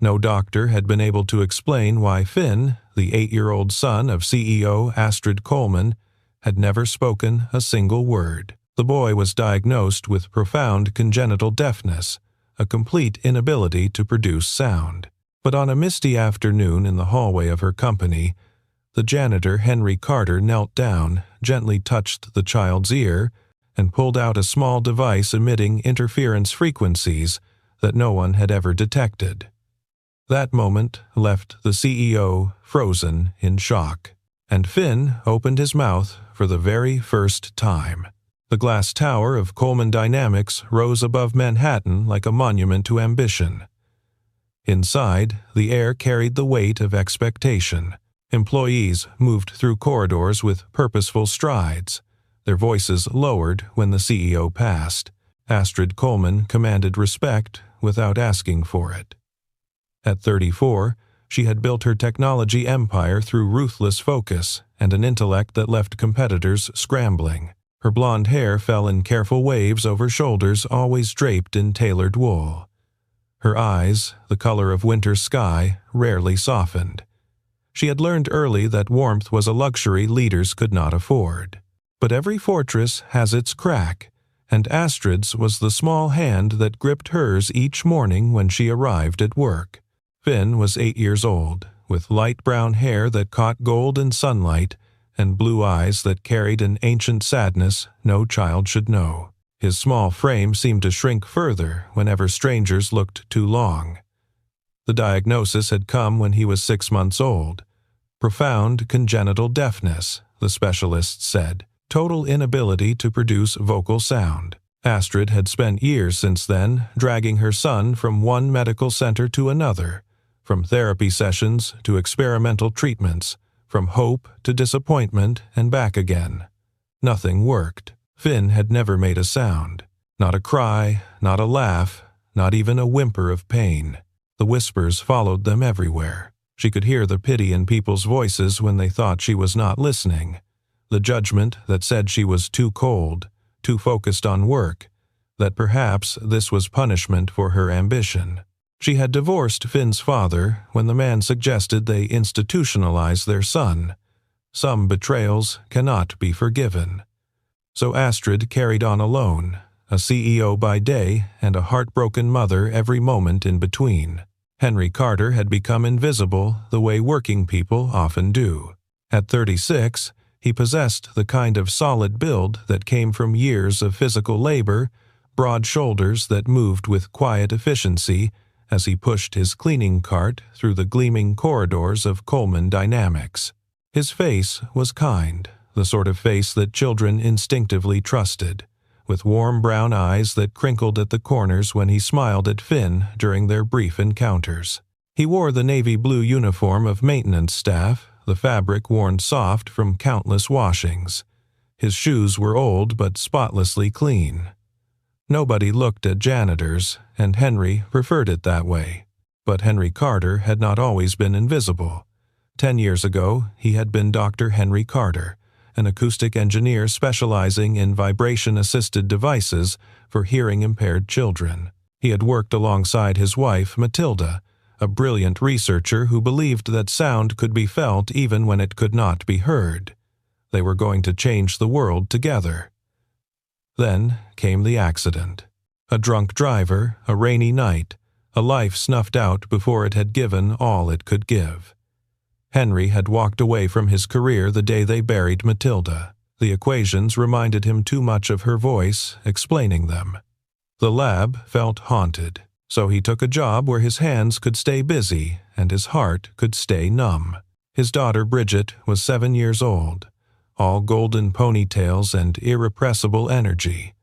No doctor had been able to explain why Finn, the 8-year-old son of CEO Astrid Coleman, had never spoken a single word. The boy was diagnosed with profound congenital deafness, a complete inability to produce sound. But on a misty afternoon in the hallway of her company, the janitor Henry Carter knelt down, gently touched the child's ear, and pulled out a small device emitting interference frequencies that no one had ever detected. That moment left the CEO frozen in shock, and Finn opened his mouth for the very first time. The glass tower of Coleman Dynamics rose above Manhattan like a monument to ambition. Inside, the air carried the weight of expectation. Employees moved through corridors with purposeful strides, their voices lowered when the CEO passed. Astrid Coleman commanded respect without asking for it. At 34, she had built her technology empire through ruthless focus and an intellect that left competitors scrambling. Her blonde hair fell in careful waves over shoulders always draped in tailored wool. Her eyes, the color of winter sky, rarely softened. She had learned early that warmth was a luxury leaders could not afford. But every fortress has its crack, and Astrid's was the small hand that gripped hers each morning when she arrived at work. Finn was 8 years old, with light brown hair that caught gold in sunlight and blue eyes that carried an ancient sadness no child should know. His small frame seemed to shrink further whenever strangers looked too long. The diagnosis had come when he was 6 months old. Profound congenital deafness, the specialists said. Total inability to produce vocal sound. Astrid had spent years since then dragging her son from one medical center to another, from therapy sessions to experimental treatments, from hope to disappointment and back again. Nothing worked. Finn had never made a sound. Not a cry, not a laugh, not even a whimper of pain. The whispers followed them everywhere. She could hear the pity in people's voices when they thought she was not listening. The judgment that said she was too cold, too focused on work, that perhaps this was punishment for her ambition. She had divorced Finn's father when the man suggested they institutionalize their son. Some betrayals cannot be forgiven. So Astrid carried on alone, a CEO by day and a heartbroken mother every moment in between. Henry Carter had become invisible the way working people often do. At 36, he possessed the kind of solid build that came from years of physical labor, broad shoulders that moved with quiet efficiency as he pushed his cleaning cart through the gleaming corridors of Coleman Dynamics. His face was kind, the sort of face that children instinctively trusted, with warm brown eyes that crinkled at the corners when he smiled at Finn during their brief encounters. He wore the navy blue uniform of maintenance staff, the fabric worn soft from countless washings. His shoes were old but spotlessly clean. Nobody looked at janitors, and Henry preferred it that way. But Henry Carter had not always been invisible. 10 years ago, he had been Dr. Henry Carter, an acoustic engineer specializing in vibration-assisted devices for hearing-impaired children. He had worked alongside his wife, Matilda, a brilliant researcher who believed that sound could be felt even when it could not be heard. They were going to change the world together. Then came the accident. A drunk driver, a rainy night, a life snuffed out before it had given all it could give. Henry had walked away from his career the day they buried Matilda. The equations reminded him too much of her voice, explaining them. The lab felt haunted, so he took a job where his hands could stay busy and his heart could stay numb. His daughter Bridget was 7 years old, all golden ponytails and irrepressible energy.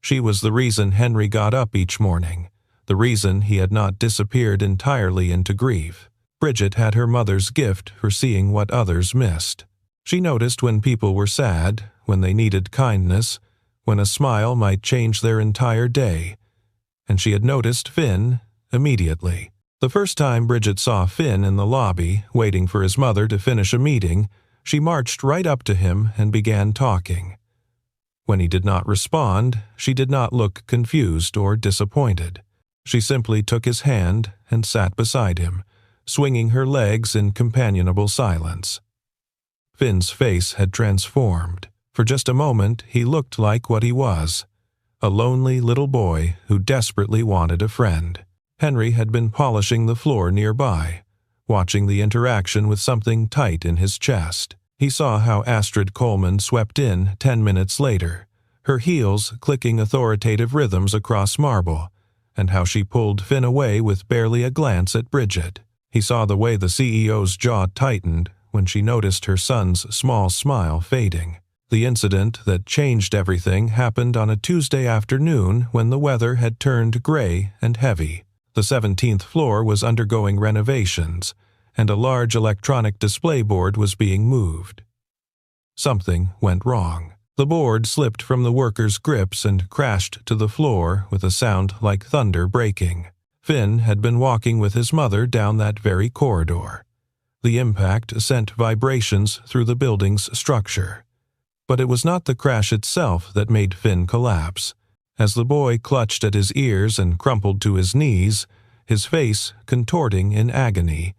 She was the reason Henry got up each morning, the reason he had not disappeared entirely into grief. Bridget had her mother's gift for seeing what others missed. She noticed when people were sad, when they needed kindness, when a smile might change their entire day, and she had noticed Finn immediately. The first time Bridget saw Finn in the lobby, waiting for his mother to finish a meeting, she marched right up to him and began talking. When he did not respond, she did not look confused or disappointed. She simply took his hand and sat beside him, swinging her legs in companionable silence. Finn's face had transformed. For just a moment, he looked like what he was, a lonely little boy who desperately wanted a friend. Henry had been polishing the floor nearby, watching the interaction with something tight in his chest. He saw how Astrid Coleman swept in 10 minutes later, her heels clicking authoritative rhythms across marble, and how she pulled Finn away with barely a glance at Bridget. He saw the way the CEO's jaw tightened when she noticed her son's small smile fading. The incident that changed everything happened on a Tuesday afternoon when the weather had turned gray and heavy. The 17th floor was undergoing renovations, and a large electronic display board was being moved. Something went wrong. The board slipped from the workers' grips and crashed to the floor with a sound like thunder breaking. Finn had been walking with his mother down that very corridor. The impact sent vibrations through the building's structure. But it was not the crash itself that made Finn collapse. As the boy clutched at his ears and crumpled to his knees, his face contorting in agony,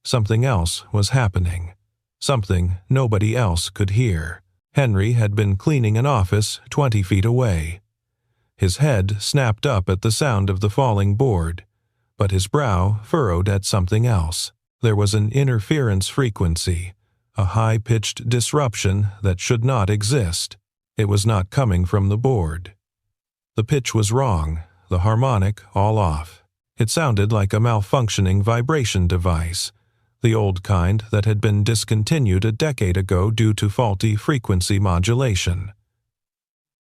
something else was happening. Something nobody else could hear. Henry had been cleaning an office 20 feet away. His head snapped up at the sound of the falling board, but his brow furrowed at something else. There was an interference frequency, a high-pitched disruption that should not exist. It was not coming from the board. The pitch was wrong, the harmonic all off. It sounded like a malfunctioning vibration device, the old kind that had been discontinued a decade ago due to faulty frequency modulation.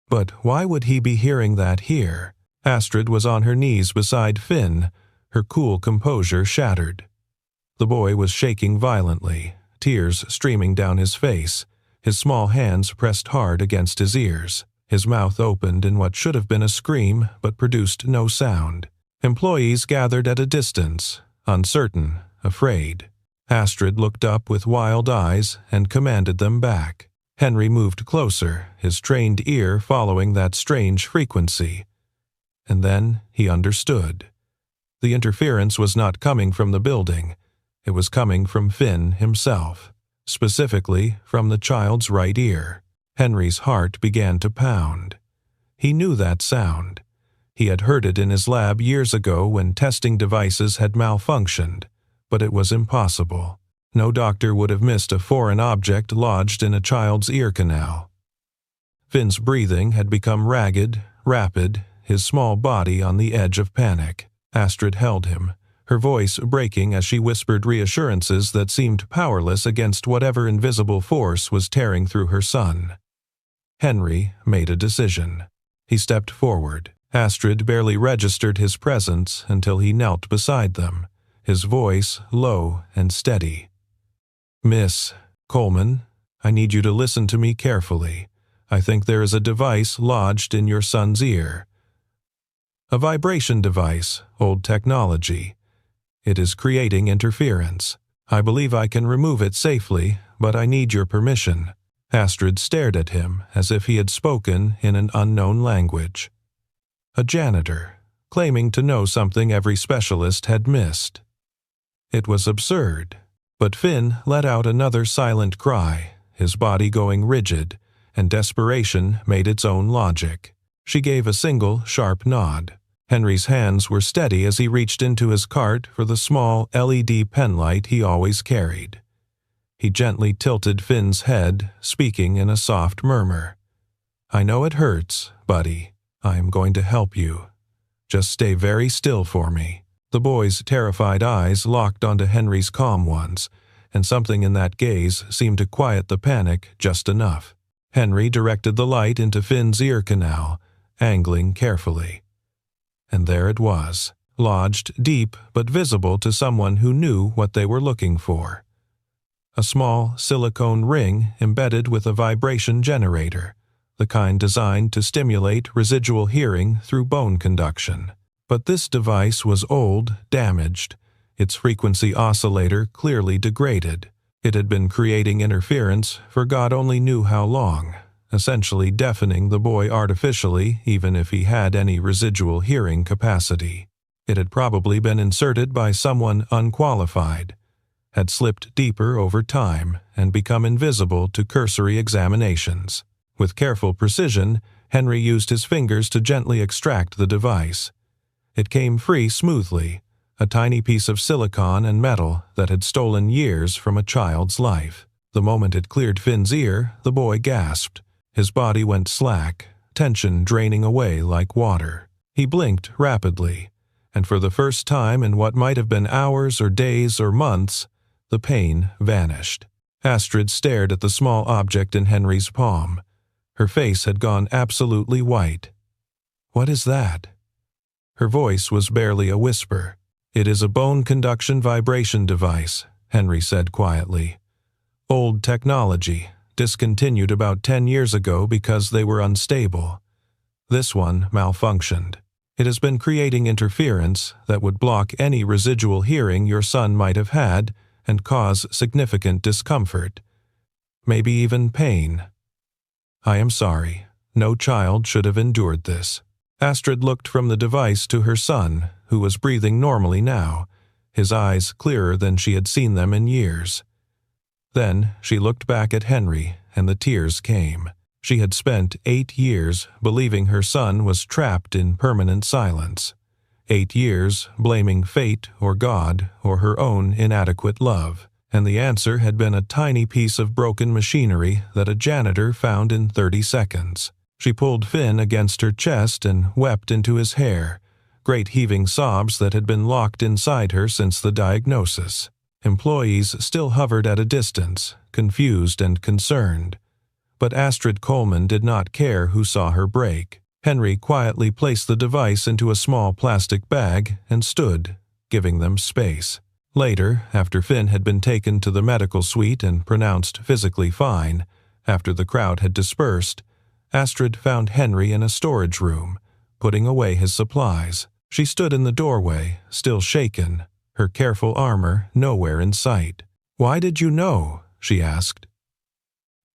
But why would he be hearing that here? Astrid was on her knees beside Finn, her cool composure shattered. The boy was shaking violently, tears streaming down his face, his small hands pressed hard against his ears. His mouth opened in what should have been a scream, but produced no sound. Employees gathered at a distance, uncertain, afraid. Astrid looked up with wild eyes and commanded them back. Henry moved closer, his trained ear following that strange frequency. And then he understood. The interference was not coming from the building. It was coming from Finn himself, specifically from the child's right ear. Henry's heart began to pound. He knew that sound. He had heard it in his lab years ago when testing devices had malfunctioned, but it was impossible. No doctor would have missed a foreign object lodged in a child's ear canal. Finn's breathing had become ragged, rapid, his small body on the edge of panic. Astrid held him, her voice breaking as she whispered reassurances that seemed powerless against whatever invisible force was tearing through her son. Henry made a decision. He stepped forward. Astrid barely registered his presence until he knelt beside them, his voice low and steady. "Miss Coleman, I need you to listen to me carefully. I think there is a device lodged in your son's ear. A vibration device, old technology. It is creating interference. I believe I can remove it safely, but I need your permission." Astrid stared at him as if he had spoken in an unknown language. A janitor, claiming to know something every specialist had missed. It was absurd, but Finn let out another silent cry, his body going rigid, and desperation made its own logic. She gave a single, sharp nod. Henry's hands were steady as he reached into his cart for the small LED penlight he always carried. He gently tilted Finn's head, speaking in a soft murmur. "I know it hurts, buddy. I am going to help you. Just stay very still for me." The boy's terrified eyes locked onto Henry's calm ones, and something in that gaze seemed to quiet the panic just enough. Henry directed the light into Finn's ear canal, angling carefully. And there it was, lodged deep but visible to someone who knew what they were looking for. A small silicone ring embedded with a vibration generator, the kind designed to stimulate residual hearing through bone conduction. But this device was old, damaged, its frequency oscillator clearly degraded. It had been creating interference for God only knew how long, essentially deafening the boy artificially even if he had any residual hearing capacity. It had probably been inserted by someone unqualified, had slipped deeper over time, and become invisible to cursory examinations. With careful precision, Henry used his fingers to gently extract the device. It came free smoothly, a tiny piece of silicon and metal that had stolen years from a child's life. The moment it cleared Finn's ear, the boy gasped. His body went slack, tension draining away like water. He blinked rapidly, and for the first time in what might have been hours or days or months, the pain vanished. Astrid stared at the small object in Henry's palm. Her face had gone absolutely white. "What is that?" Her voice was barely a whisper. "It is a bone conduction vibration device," Henry said quietly. "Old technology, discontinued about 10 years ago because they were unstable. This one malfunctioned. It has been creating interference that would block any residual hearing your son might have had and cause significant discomfort, maybe even pain. I am sorry. No child should have endured this." Astrid looked from the device to her son, who was breathing normally now, his eyes clearer than she had seen them in years. Then she looked back at Henry, and the tears came. She had spent 8 years believing her son was trapped in permanent silence. 8 years blaming fate or God or her own inadequate love. And the answer had been a tiny piece of broken machinery that a janitor found in 30 seconds. She pulled Finn against her chest and wept into his hair, great heaving sobs that had been locked inside her since the diagnosis. Employees still hovered at a distance, confused and concerned. But Astrid Coleman did not care who saw her break. Henry quietly placed the device into a small plastic bag and stood, giving them space. Later, after Finn had been taken to the medical suite and pronounced physically fine, after the crowd had dispersed, Astrid found Henry in a storage room, putting away his supplies. She stood in the doorway, still shaken, her careful armor nowhere in sight. "Why did you know?" she asked.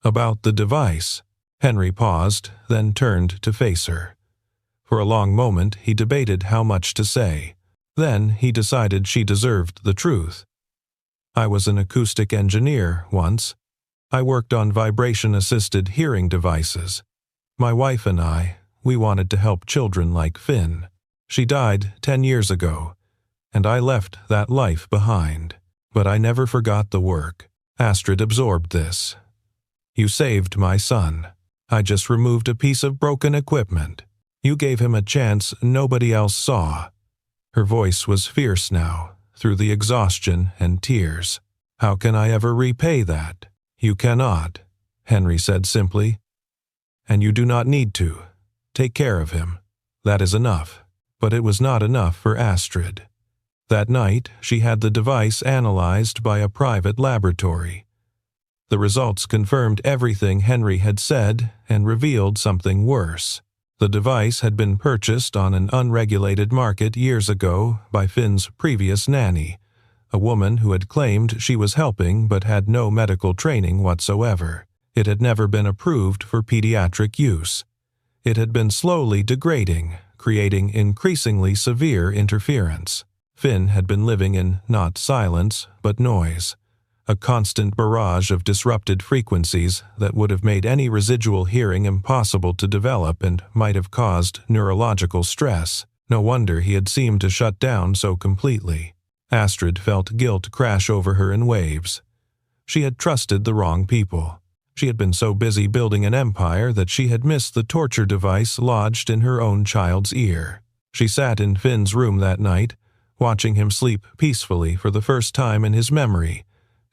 "About the device." Henry paused, then turned to face her. For a long moment he debated how much to say. Then he decided she deserved the truth. "I was an acoustic engineer once. I worked on vibration-assisted hearing devices. My wife and we wanted to help children like Finn. She died 10 years ago, and I left that life behind. But I never forgot the work." Astrid absorbed this. "You saved my son. I just removed a piece of broken equipment. You gave him a chance nobody else saw." Her voice was fierce now, through the exhaustion and tears. "How can I ever repay that?" "You cannot," Henry said simply. "And you do not need to. Take care of him. That is enough." But it was not enough for Astrid. That night, she had the device analyzed by a private laboratory. The results confirmed everything Henry had said and revealed something worse. The device had been purchased on an unregulated market years ago by Finn's previous nanny, a woman who had claimed she was helping but had no medical training whatsoever. It had never been approved for pediatric use. It had been slowly degrading, creating increasingly severe interference. Finn had been living in not silence, but noise, a constant barrage of disrupted frequencies that would have made any residual hearing impossible to develop and might have caused neurological stress. No wonder he had seemed to shut down so completely. Astrid felt guilt crash over her in waves. She had trusted the wrong people. She had been so busy building an empire that she had missed the torture device lodged in her own child's ear. She sat in Finn's room that night, watching him sleep peacefully for the first time in his memory,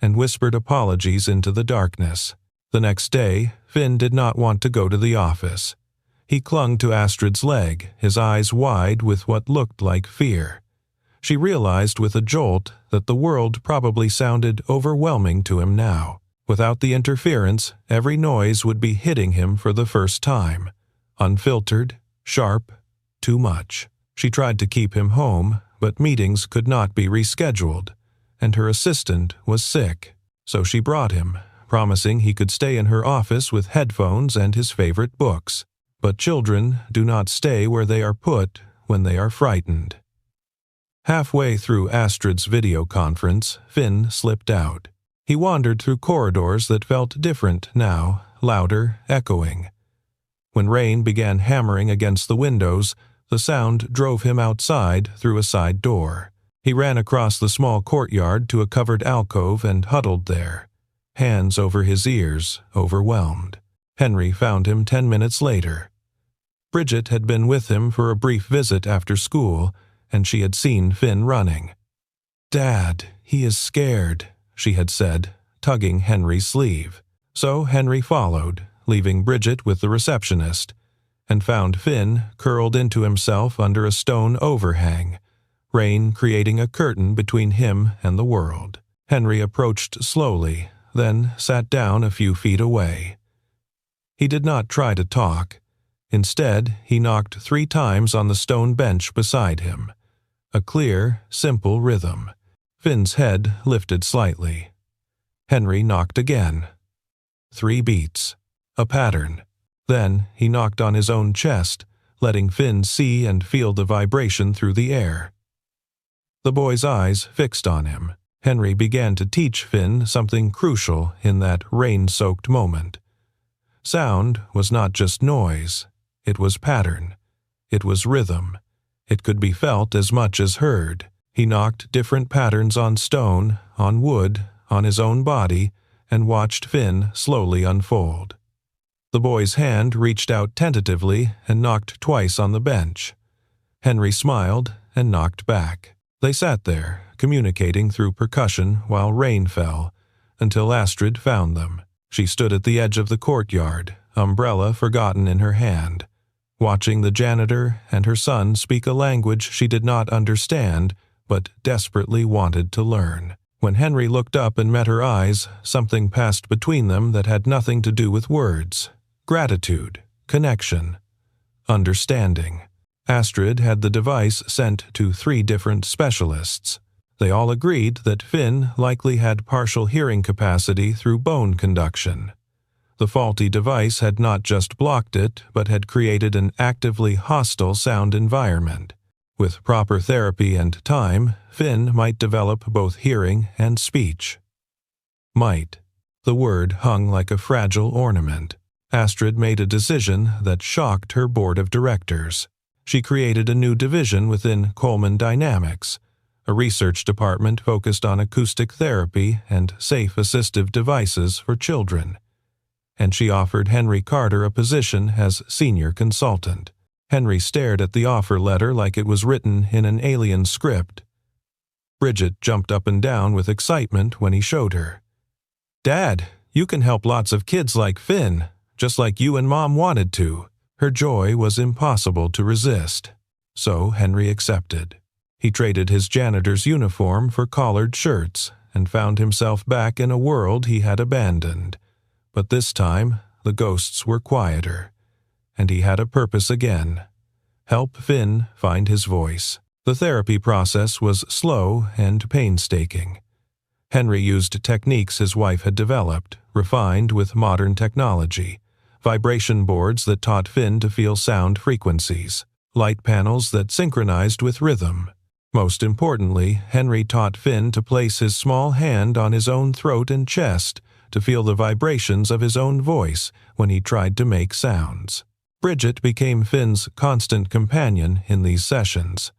and whispered apologies into the darkness. The next day, Finn did not want to go to the office. He clung to Astrid's leg, his eyes wide with what looked like fear. She realized with a jolt that the world probably sounded overwhelming to him now. Without the interference, every noise would be hitting him for the first time. Unfiltered, sharp, too much. She tried to keep him home, but meetings could not be rescheduled, and her assistant was sick, so she brought him, promising he could stay in her office with headphones and his favorite books. But children do not stay where they are put when they are frightened. Halfway through Astrid's video conference, Finn slipped out. He wandered through corridors that felt different now, louder, echoing. When rain began hammering against the windows, the sound drove him outside through a side door. He ran across the small courtyard to a covered alcove and huddled there, hands over his ears, overwhelmed. Henry found him 10 minutes later. Bridget had been with him for a brief visit after school, and she had seen Finn running. "Dad, he is scared," she had said, tugging Henry's sleeve. So Henry followed, leaving Bridget with the receptionist, and found Finn curled into himself under a stone overhang, rain creating a curtain between him and the world. Henry approached slowly, then sat down a few feet away. He did not try to talk. Instead, he knocked 3 times on the stone bench beside him. A clear, simple rhythm. Finn's head lifted slightly. Henry knocked again. 3 beats. A pattern. Then he knocked on his own chest, letting Finn see and feel the vibration through the air. The boy's eyes fixed on him. Henry began to teach Finn something crucial in that rain-soaked moment. Sound was not just noise. It was pattern. It was rhythm. It could be felt as much as heard. He knocked different patterns on stone, on wood, on his own body, and watched Finn slowly unfold. The boy's hand reached out tentatively and knocked twice on the bench. Henry smiled and knocked back. They sat there, communicating through percussion while rain fell, until Astrid found them. She stood at the edge of the courtyard, umbrella forgotten in her hand, watching the janitor and her son speak a language she did not understand but desperately wanted to learn. When Henry looked up and met her eyes, something passed between them that had nothing to do with words. Gratitude, connection, understanding. Astrid had the device sent to 3 different specialists. They all agreed that Finn likely had partial hearing capacity through bone conduction. The faulty device had not just blocked it, but had created an actively hostile sound environment. With proper therapy and time, Finn might develop both hearing and speech. Might. The word hung like a fragile ornament. Astrid made a decision that shocked her board of directors. She created a new division within Coleman Dynamics, a research department focused on acoustic therapy and safe assistive devices for children. And she offered Henry Carter a position as senior consultant. Henry stared at the offer letter like it was written in an alien script. Bridget jumped up and down with excitement when he showed her. "Dad, you can help lots of kids like Finn, just like you and Mom wanted to." Her joy was impossible to resist, so Henry accepted. He traded his janitor's uniform for collared shirts and found himself back in a world he had abandoned. But this time, the ghosts were quieter, and he had a purpose again. Help Finn find his voice. The therapy process was slow and painstaking. Henry used techniques his wife had developed, refined with modern technology. Vibration boards that taught Finn to feel sound frequencies. Light panels that synchronized with rhythm. Most importantly, Henry taught Finn to place his small hand on his own throat and chest to feel the vibrations of his own voice when he tried to make sounds. Bridget became Finn's constant companion in these sessions.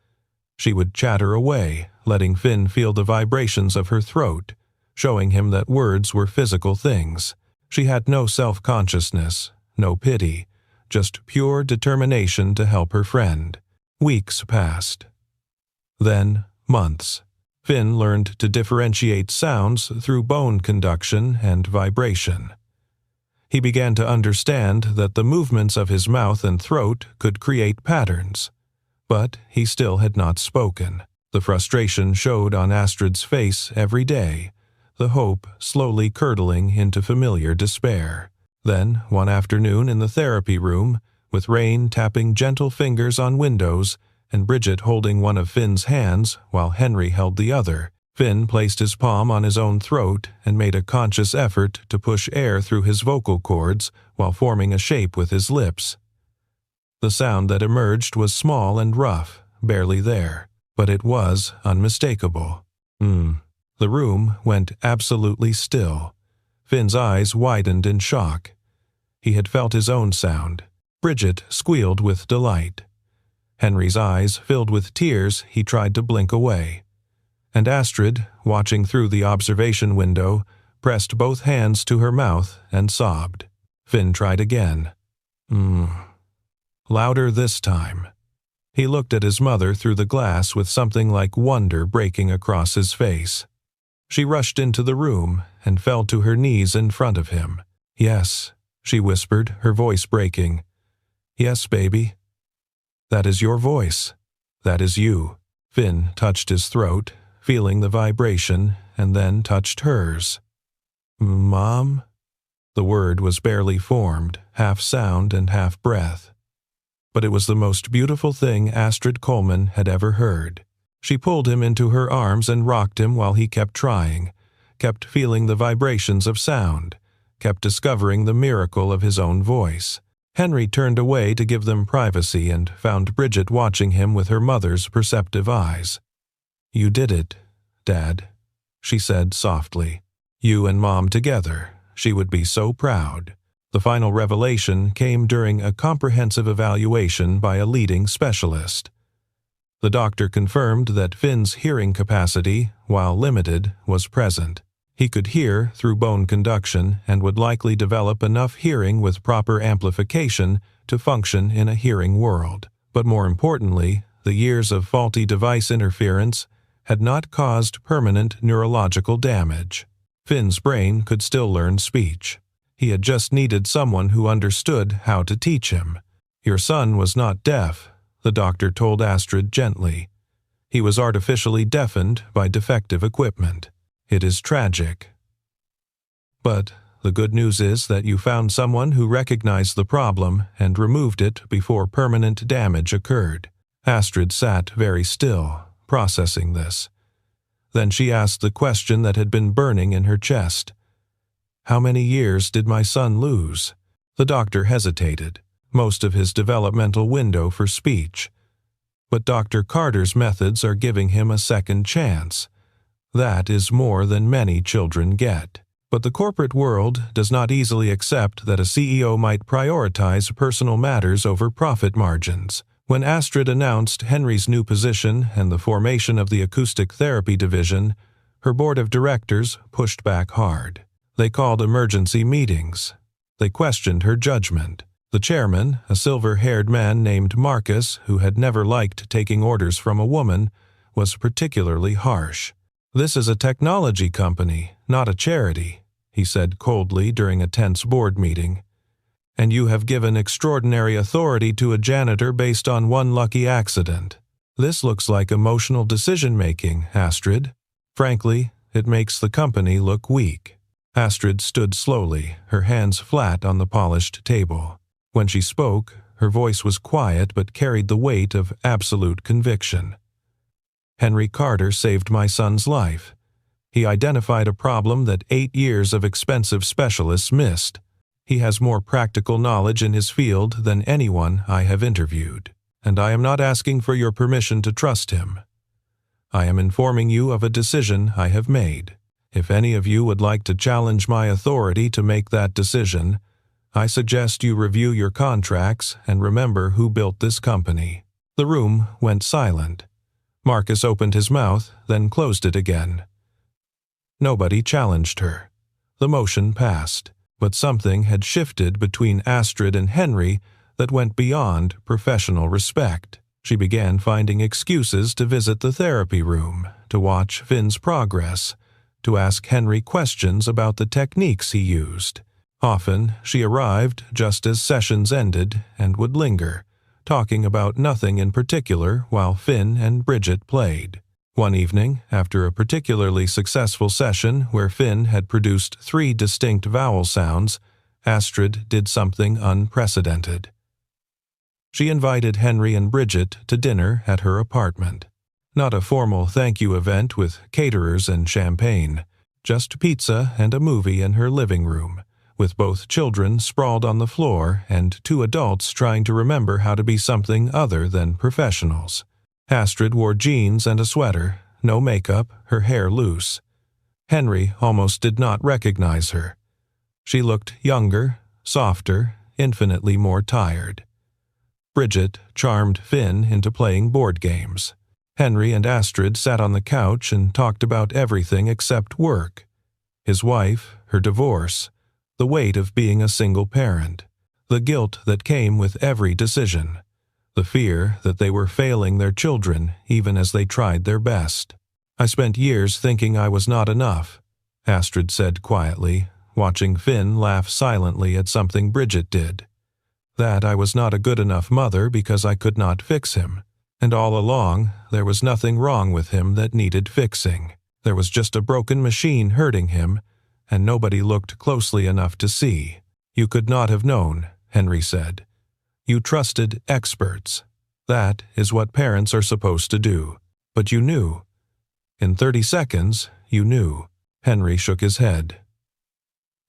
She would chatter away, letting Finn feel the vibrations of her throat, showing him that words were physical things. She had no self-consciousness, no pity, just pure determination to help her friend. Weeks passed. Then months. Finn learned to differentiate sounds through bone conduction and vibration. He began to understand that the movements of his mouth and throat could create patterns. But he still had not spoken. The frustration showed on Astrid's face every day, the hope slowly curdling into familiar despair. Then, one afternoon in the therapy room, with rain tapping gentle fingers on windows, and Bridget holding one of Finn's hands while Henry held the other, Finn placed his palm on his own throat and made a conscious effort to push air through his vocal cords while forming a shape with his lips. The sound that emerged was small and rough, barely there. but it was unmistakable. The room went absolutely still. Finn's eyes widened in shock. He had felt his own sound. Bridget squealed with delight. Henry's eyes filled with tears. He tried to blink away. And Astrid, watching through the observation window, pressed both hands to her mouth and sobbed. Finn tried again. Louder this time. He looked at his mother through the glass with something like wonder breaking across his face. She rushed into the room and fell to her knees in front of him. "Yes," she whispered, her voice breaking. "Yes, baby. That is your voice. That is you." Finn touched his throat, feeling the vibration, and then touched hers. "Mom?" The word was barely formed, half sound and half breath. But it was the most beautiful thing Astrid Coleman had ever heard. She pulled him into her arms and rocked him while he kept trying, kept feeling the vibrations of sound, kept discovering the miracle of his own voice. Henry turned away to give them privacy and found Bridget watching him with her mother's perceptive eyes. "You did it, Dad," she said softly. "You and Mom together. She would be so proud." The final revelation came during a comprehensive evaluation by a leading specialist. The doctor confirmed that Finn's hearing capacity, while limited, was present. He could hear through bone conduction and would likely develop enough hearing with proper amplification to function in a hearing world. But more importantly, the years of faulty device interference had not caused permanent neurological damage. Finn's brain could still learn speech. He had just needed someone who understood how to teach him. "Your son was not deaf," the doctor told Astrid gently. "He was artificially deafened by defective equipment. It is tragic. But the good news is that you found someone who recognized the problem and removed it before permanent damage occurred." Astrid sat very still, processing this. Then she asked the question that had been burning in her chest. "How many years did my son lose?" The doctor hesitated, most of his developmental window for speech. "But Dr. Carter's methods are giving him a second chance. That is more than many children get." But the corporate world does not easily accept that a CEO might prioritize personal matters over profit margins. When Astrid announced Henry's new position and the formation of the acoustic therapy division, her board of directors pushed back hard. They called emergency meetings. They questioned her judgment. The chairman, a silver-haired man named Marcus, who had never liked taking orders from a woman, was particularly harsh. "This is a technology company, not a charity," he said coldly during a tense board meeting. "And you have given extraordinary authority to a janitor based on one lucky accident. This looks like emotional decision-making, Astrid. Frankly, it makes the company look weak." Astrid stood slowly, her hands flat on the polished table. When she spoke, her voice was quiet but carried the weight of absolute conviction. "Henry Carter saved my son's life. He identified a problem that 8 years of expensive specialists missed. He has more practical knowledge in his field than anyone I have interviewed, and I am not asking for your permission to trust him. I am informing you of a decision I have made. If any of you would like to challenge my authority to make that decision, I suggest you review your contracts and remember who built this company." The room went silent. Marcus opened his mouth, then closed it again. Nobody challenged her. The motion passed, but something had shifted between Astrid and Henry that went beyond professional respect. She began finding excuses to visit the therapy room, to watch Finn's progress, to ask Henry questions about the techniques he used. Often, she arrived just as sessions ended and would linger, talking about nothing in particular while Finn and Bridget played. One evening, after a particularly successful session where Finn had produced 3 distinct vowel sounds, Astrid did something unprecedented. She invited Henry and Bridget to dinner at her apartment. Not a formal thank-you event with caterers and champagne, just pizza and a movie in her living room, with both children sprawled on the floor and 2 adults trying to remember how to be something other than professionals. Astrid wore jeans and a sweater, no makeup, her hair loose. Henry almost did not recognize her. She looked younger, softer, infinitely more tired. Bridget charmed Finn into playing board games. Henry and Astrid sat on the couch and talked about everything except work. His wife, her divorce, the weight of being a single parent, the guilt that came with every decision, the fear that they were failing their children even as they tried their best. "I spent years thinking I was not enough," Astrid said quietly, watching Finn laugh silently at something Bridget did. "That I was not a good enough mother because I could not fix him. And all along, there was nothing wrong with him that needed fixing. There was just a broken machine hurting him, and nobody looked closely enough to see. You could not have known," Henry said. "You trusted experts. That is what parents are supposed to do. But you knew. In 30 seconds, you knew." Henry shook his head.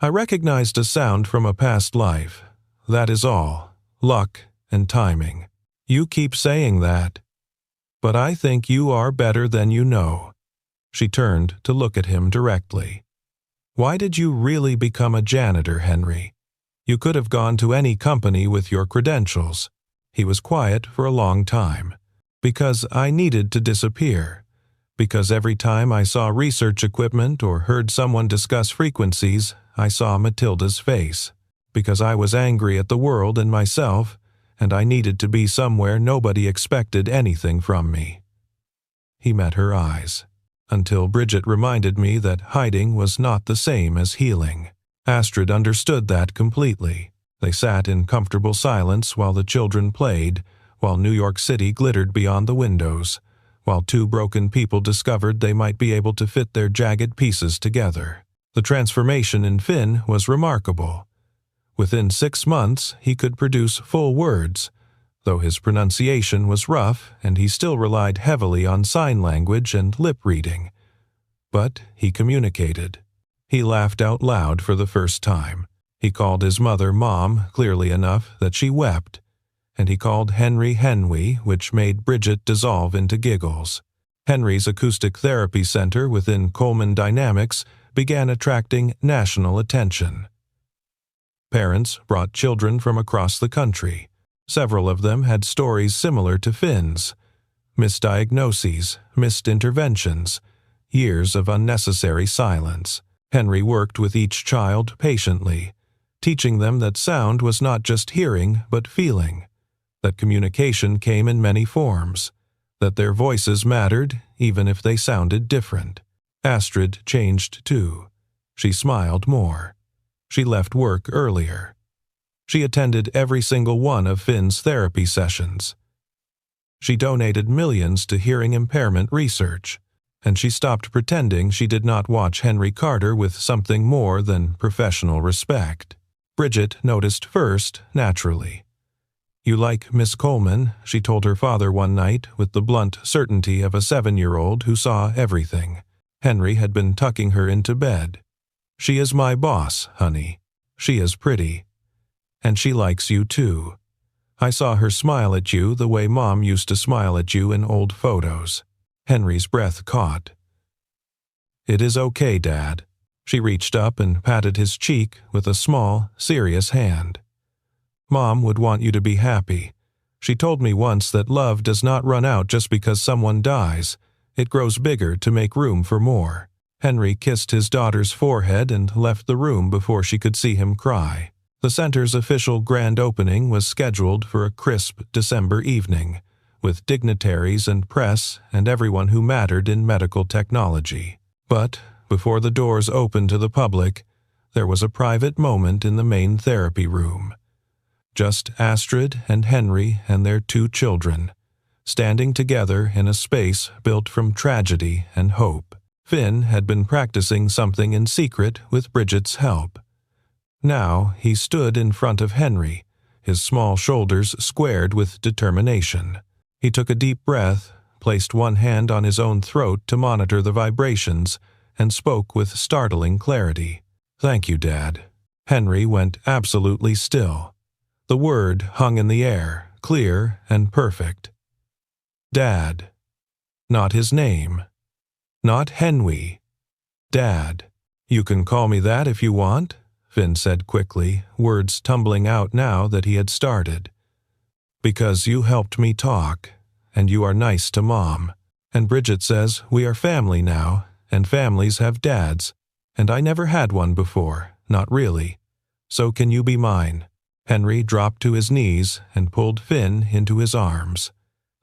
"I recognized a sound from a past life. That is all. Luck and timing. You keep saying that. But I think you are better than you know." She turned to look at him directly. "Why did you really become a janitor, Henry? You could have gone to any company with your credentials." He was quiet for a long time. "Because I needed to disappear. Because every time I saw research equipment or heard someone discuss frequencies, I saw Matilda's face. Because I was angry at the world and myself, and I needed to be somewhere nobody expected anything from me." He met her eyes. "Until Bridget reminded me that hiding was not the same as healing." Astrid understood that completely. They sat in comfortable silence while the children played, while New York City glittered beyond the windows, while two broken people discovered they might be able to fit their jagged pieces together. The transformation in Finn was remarkable. Within 6 months, he could produce full words, though his pronunciation was rough and he still relied heavily on sign language and lip reading. But he communicated. He laughed out loud for the first time. He called his mother Mom clearly enough that she wept, and he called Henry Henwy, which made Bridget dissolve into giggles. Henry's acoustic therapy center within Coleman Dynamics began attracting national attention. Parents brought children from across the country. Several of them had stories similar to Finn's. Misdiagnoses, missed interventions, years of unnecessary silence. Henry worked with each child patiently, teaching them that sound was not just hearing but feeling, that communication came in many forms, that their voices mattered even if they sounded different. Astrid changed too. She smiled more. She left work earlier. She attended every single one of Finn's therapy sessions. She donated millions to hearing impairment research, and she stopped pretending she did not watch Henry Carter with something more than professional respect. Bridget noticed first, naturally. "You like Miss Coleman," she told her father one night with the blunt certainty of a 7-year-old who saw everything. Henry had been tucking her into bed. "She is my boss, honey. She is pretty. And she likes you too. I saw her smile at you the way Mom used to smile at you in old photos." Henry's breath caught. "It is okay, Dad." She reached up and patted his cheek with a small, serious hand. "Mom would want you to be happy. She told me once that love does not run out just because someone dies. It grows bigger to make room for more." Henry kissed his daughter's forehead and left the room before she could see him cry. The center's official grand opening was scheduled for a crisp December evening, with dignitaries and press and everyone who mattered in medical technology. But before the doors opened to the public, there was a private moment in the main therapy room. Just Astrid and Henry and their 2 children, standing together in a space built from tragedy and hope. Finn had been practicing something in secret with Bridget's help. Now he stood in front of Henry, his small shoulders squared with determination. He took a deep breath, placed one hand on his own throat to monitor the vibrations, and spoke with startling clarity. "Thank you, Dad." Henry went absolutely still. The word hung in the air, clear and perfect. Dad. Not his name. Not Henry. Dad. You can call me that if you want, Finn said quickly, words tumbling out now that he had started. Because you helped me talk, and you are nice to Mom. And Bridget says we are family now, and families have dads, and I never had one before, not really. So can you be mine? Henry dropped to his knees and pulled Finn into his arms.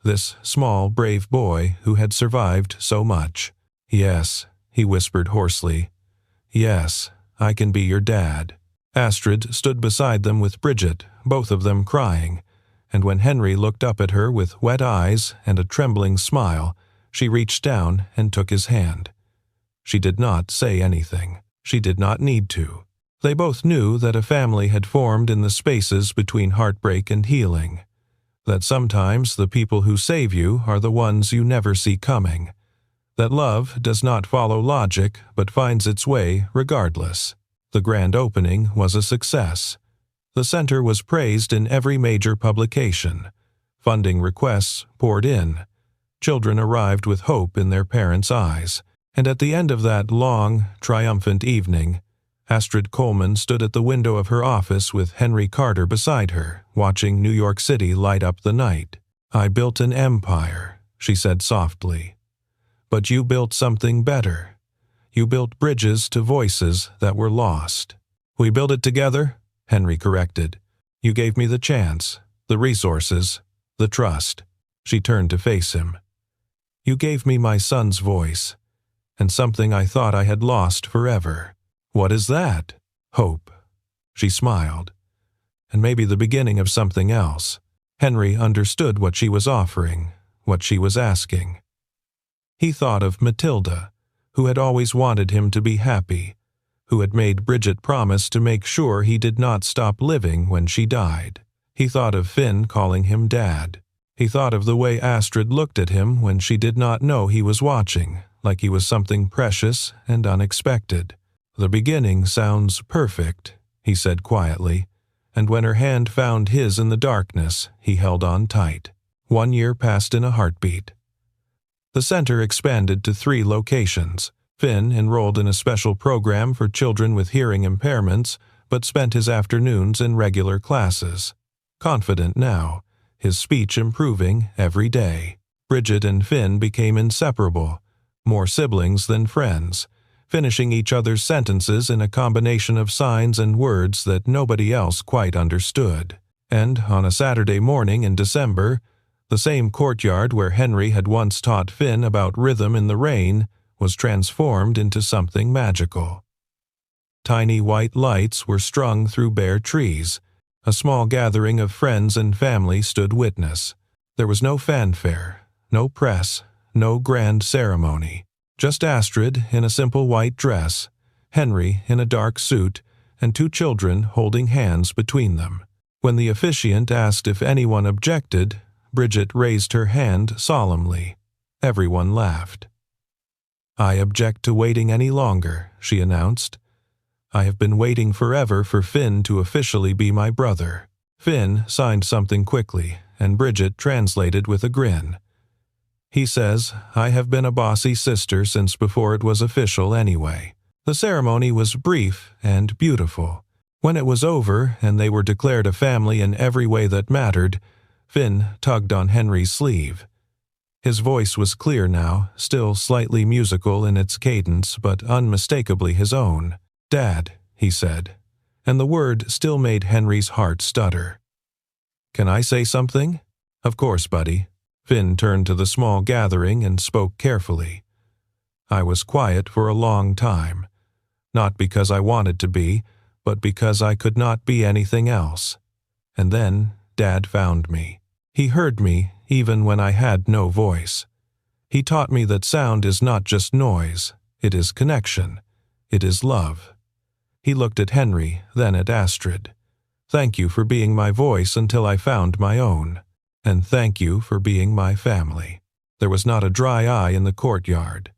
This small, brave boy who had survived so much. Yes, he whispered hoarsely. Yes, I can be your dad. Astrid stood beside them with Bridget, both of them crying, and when Henry looked up at her with wet eyes and a trembling smile, she reached down and took his hand. She did not say anything. She did not need to. They both knew that a family had formed in the spaces between heartbreak and healing. That sometimes the people who save you are the ones you never see coming. That love does not follow logic but finds its way regardless. The grand opening was a success. The center was praised in every major publication. Funding requests poured in. Children arrived with hope in their parents' eyes. And at the end of that long, triumphant evening, Astrid Coleman stood at the window of her office with Henry Carter beside her, watching New York City light up the night. I built an empire, she said softly. But you built something better. You built bridges to voices that were lost. We built it together, Henry corrected. You gave me the chance, the resources, the trust. She turned to face him. You gave me my son's voice, and something I thought I had lost forever. What is that? Hope. She smiled. And maybe the beginning of something else. Henry understood what she was offering, what she was asking. He thought of Matilda, who had always wanted him to be happy, who had made Bridget promise to make sure he did not stop living when she died. He thought of Finn calling him Dad. He thought of the way Astrid looked at him when she did not know he was watching, like he was something precious and unexpected. The beginning sounds perfect, he said quietly, and when her hand found his in the darkness, he held on tight. 1 year passed in a heartbeat. The center expanded to 3 locations. Finn enrolled in a special program for children with hearing impairments, but spent his afternoons in regular classes. Confident now, his speech improving every day. Bridget and Finn became inseparable, more siblings than friends, finishing each other's sentences in a combination of signs and words that nobody else quite understood. And on a Saturday morning in December, the same courtyard where Henry had once taught Finn about rhythm in the rain was transformed into something magical. Tiny white lights were strung through bare trees. A small gathering of friends and family stood witness. There was no fanfare, no press, no grand ceremony. Just Astrid in a simple white dress, Henry in a dark suit, and 2 children holding hands between them. When the officiant asked if anyone objected, Bridget raised her hand solemnly. Everyone laughed. I object to waiting any longer, she announced. I have been waiting forever for Finn to officially be my brother. Finn signed something quickly, and Bridget translated with a grin. He says, I have been a bossy sister since before it was official anyway. The ceremony was brief and beautiful. When it was over and they were declared a family in every way that mattered, Finn tugged on Henry's sleeve. His voice was clear now, still slightly musical in its cadence, but unmistakably his own. Dad, he said, and the word still made Henry's heart stutter. Can I say something? Of course, buddy. Finn turned to the small gathering and spoke carefully. I was quiet for a long time, not because I wanted to be, but because I could not be anything else. And then Dad found me. He heard me even when I had no voice. He taught me that sound is not just noise, it is connection, it is love. He looked at Henry, then at Astrid. Thank you for being my voice until I found my own. And thank you for being my family. There was not a dry eye in the courtyard.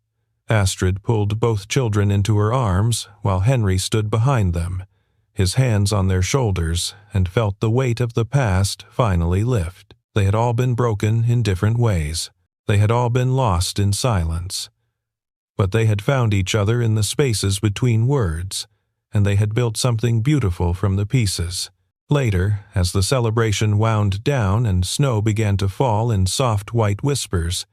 Astrid pulled both children into her arms while Henry stood behind them, his hands on their shoulders, and felt the weight of the past finally lift. They had all been broken in different ways, They had all been lost in silence. But they had found each other in the spaces between words, and they had built something beautiful from the pieces. Later, as the celebration wound down and snow began to fall in soft white whispers,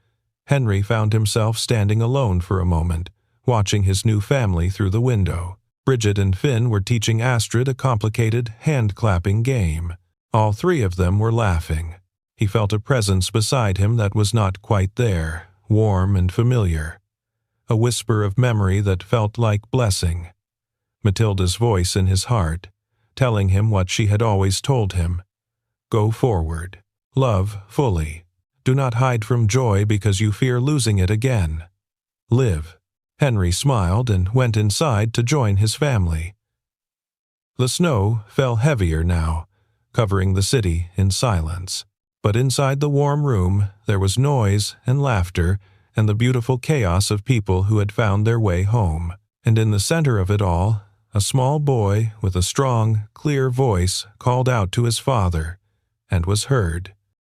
Henry found himself standing alone for a moment, watching his new family through the window. Bridget and Finn were teaching Astrid a complicated hand-clapping game. All three of them were laughing. He felt a presence beside him that was not quite there, warm and familiar. A whisper of memory that felt like blessing. Matilda's voice in his heart, telling him what she had always told him. Go forward. Love fully. Do not hide from joy because you fear losing it again. Live. Henry smiled and went inside to join his family. The snow fell heavier now, covering the city in silence. But inside the warm room there was noise and laughter and the beautiful chaos of people who had found their way home. And in the center of it all, a small boy with a strong, clear voice called out to his father, and was heard.